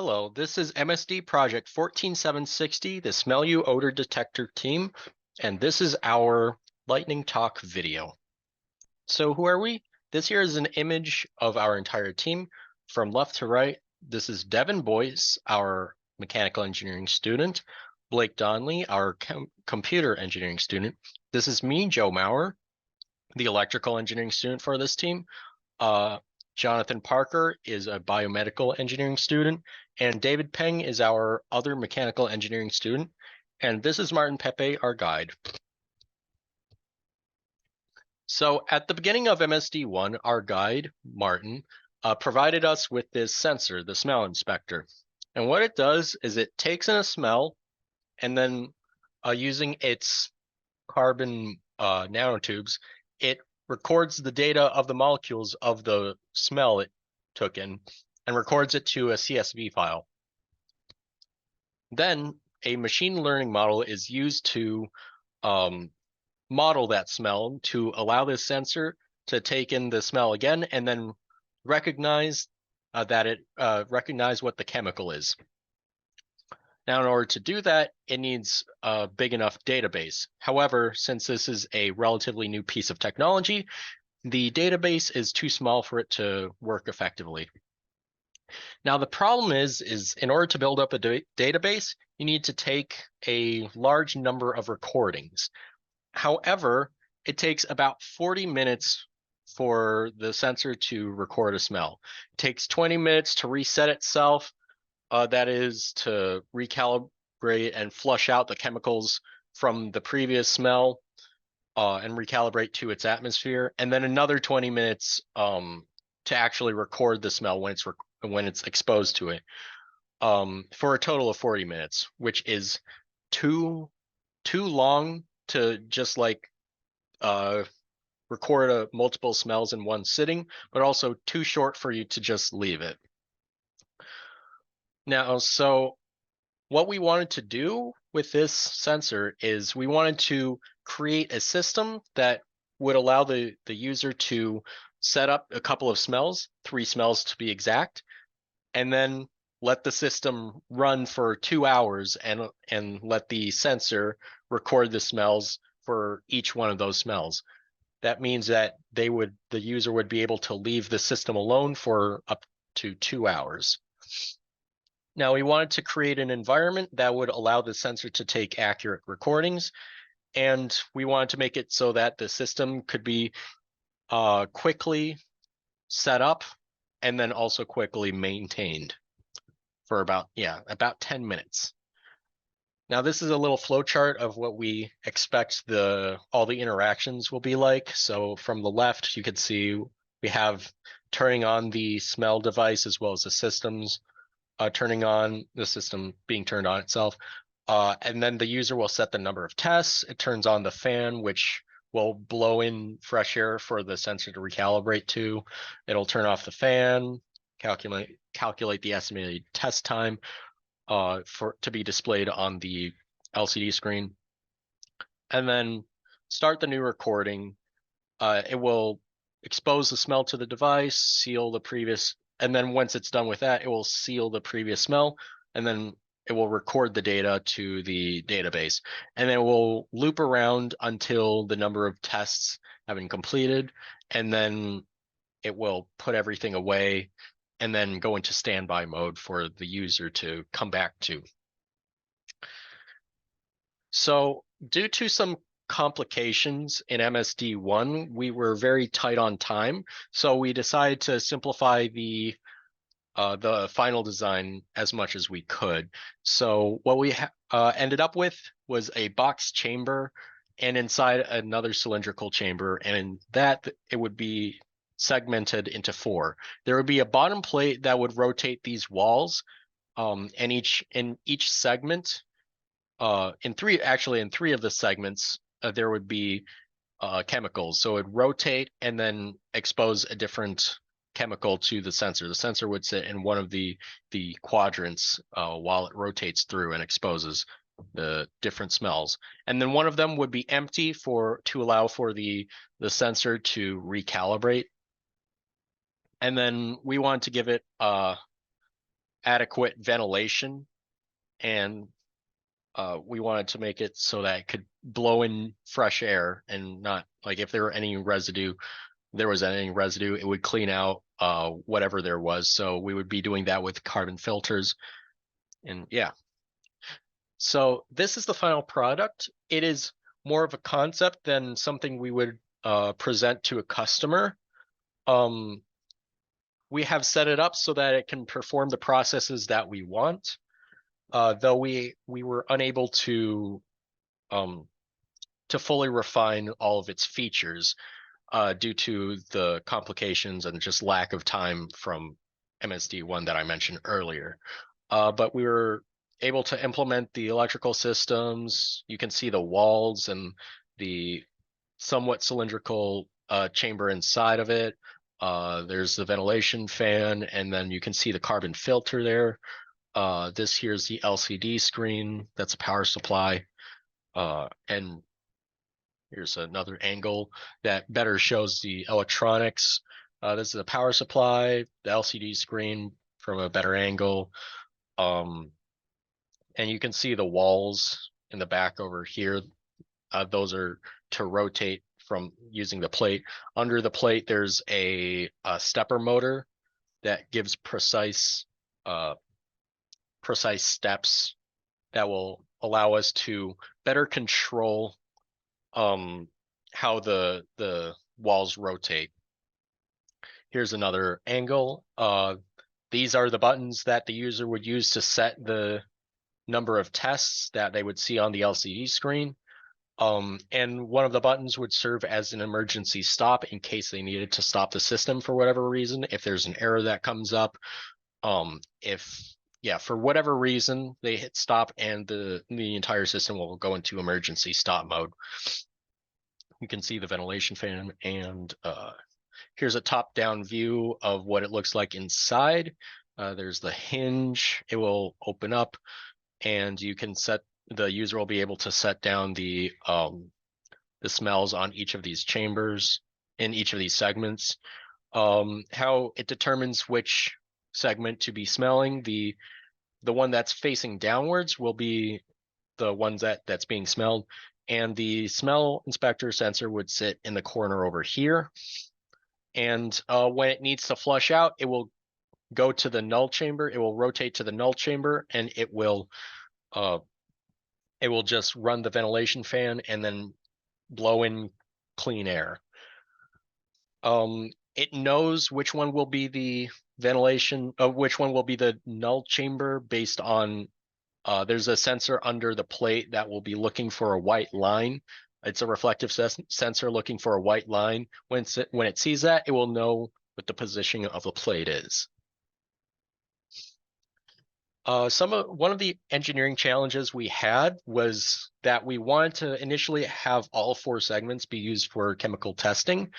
Hello, this is MSD Project 14760, the Smell You Odor Detector team, and this is our lightning talk video. So who are we? This here is an image of our entire team from left to right. This is Devin Boyce, our mechanical engineering student, Blake Donley, our computer engineering student. This is me, Joe Maurer, the electrical engineering student for this team. Uh, Jonathan Parker is a biomedical engineering student, and David Peng is our other mechanical engineering student. And this is Martin Pepe, our guide. So at the beginning of MSD1, our guide, Martin, provided us with this sensor, the smell inspector. And what it does is it takes in a smell and then using its carbon nanotubes, it records the data of the molecules of the smell it took in and records it to a CSV file. Then a machine learning model is used to model that smell to allow this sensor to take in the smell again and then recognize recognize what the chemical is. Now, in order to do that, it needs a big enough database. However, since this is a relatively new piece of technology, the database is too small for it to work effectively. Now, the problem is in order to build up a database, you need to take a large number of recordings. However, it takes about 40 minutes for the sensor to record a smell. It takes 20 minutes to reset itself. That is to recalibrate and flush out the chemicals from the previous smell and recalibrate to its atmosphere, and then another 20 minutes to actually record the smell when it's exposed to it, for a total of 40 minutes, which is too long to just like record multiple smells in one sitting, but also too short for you to just leave it. Now, so what we wanted to do with this sensor is we wanted to create a system that would allow the user to set up a couple of smells, 3 smells to be exact, and then let the system run for 2 hours and let the sensor record the smells for each one of those smells. That means that the user would be able to leave the system alone for up to 2 hours. Now, we wanted to create an environment that would allow the sensor to take accurate recordings, and we wanted to make it so that the system could be quickly set up and then also quickly maintained for about 10 minutes. Now, this is a little flowchart of what we expect all the interactions will be like. So from the left, you could see we have turning on the smell device as well as the systems. Turning on the system being turned on itself. And then the user will set the number of tests. It turns on the fan, which will blow in fresh air for the sensor to recalibrate to. It'll turn off the fan, calculate the estimated test time to be displayed on the LCD screen, and then start the new recording. It will expose the smell to the device, seal the previous, and then once it's done with that, it will seal the previous smell, and then it will record the data to the database. And then it will loop around until the number of tests have been completed, and then it will put everything away and then go into standby mode for the user to come back to. So due to some complications in MSD1, we were very tight on time. So we decided to simplify the final design as much as we could. So what we ended up with was a box chamber and inside another cylindrical chamber. And in that, it would be segmented into 4. There would be a bottom plate that would rotate these walls. And in each segment, in 3 of the segments, there would be chemicals. So it'd rotate and then expose a different chemical to the sensor. The sensor would sit in one of the quadrants while it rotates through and exposes the different smells. And then one of them would be empty to allow for the sensor to recalibrate. And then we wanted to give it adequate ventilation, and we wanted to make it so that it could blow in fresh air and not like if there were any residue, it would clean out whatever there was. So we would be doing that with carbon filters. And yeah, so this is the final product. It is more of a concept than something we would present to a customer. We have set it up so that it can perform the processes that we want. Though we were unable to fully refine all of its features due to the complications and just lack of time from MSD1 that I mentioned earlier. But we were able to implement the electrical systems. You can see the walls and the somewhat cylindrical chamber inside of it. There's the ventilation fan, and then you can see the carbon filter there. This here's the LCD screen. That's a power supply. And here's another angle that better shows the electronics. This is a power supply, the LCD screen from a better angle. And you can see the walls in the back over here. Those are to rotate from using the plate. Under the plate, there's a stepper motor that gives precise steps that will allow us to better control how the walls rotate. Here's another angle. These are the buttons that the user would use to set the number of tests that they would see on the LCD screen. And one of the buttons would serve as an emergency stop in case they needed to stop the system for whatever reason, if there's an error that comes up. For whatever reason they hit stop and the entire system will go into emergency stop mode. You can see the ventilation fan, and here's a top-down view of what it looks like inside. There's the hinge. It will open up, and you can the user will be able to set down the smells on each of these chambers in each of these segments. How it determines which segment to be smelling. The one that's facing downwards will be the ones that's being smelled, and the smell inspector sensor would sit in the corner over here. And when it needs to flush out, it will go to the null chamber. It will rotate to the null chamber, and it will just run the ventilation fan and then blow in clean air. It knows which one will be the ventilation, which one will be the null chamber based on, there's a sensor under the plate that will be looking for a white line. It's a reflective sensor looking for a white line. When it sees that, it will know what the position of the plate is. One of the engineering challenges we had was that we wanted to initially have all 4 segments be used for chemical testing,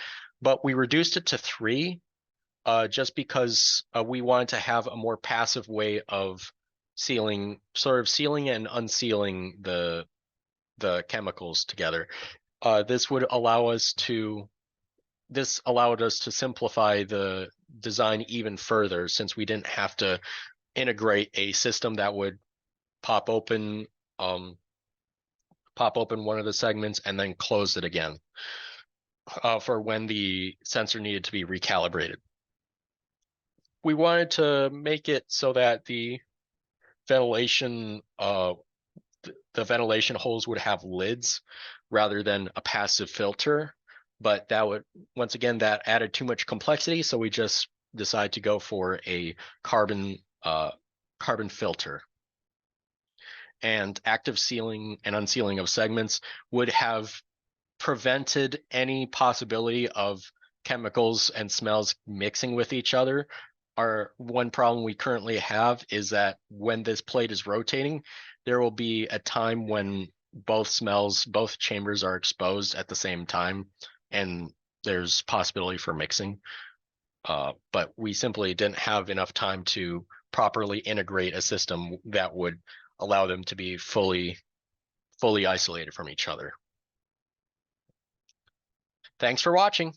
but we reduced it to 3 just because we wanted to have a more passive way of sealing and unsealing the chemicals together. This allowed us to simplify the design even further, since we didn't have to integrate a system that would pop open one of the segments and then close it again for when the sensor needed to be recalibrated. We wanted to make it so that the ventilation holes would have lids rather than a passive filter, but that added too much complexity, so we just decided to go for a carbon filter. And active sealing and unsealing of segments would have prevented any possibility of chemicals and smells mixing with each other. One problem we currently have is that when this plate is rotating, there will be a time when both chambers are exposed at the same time, and there's possibility for mixing. But we simply didn't have enough time to properly integrate a system that would allow them to be fully isolated from each other. Thanks for watching.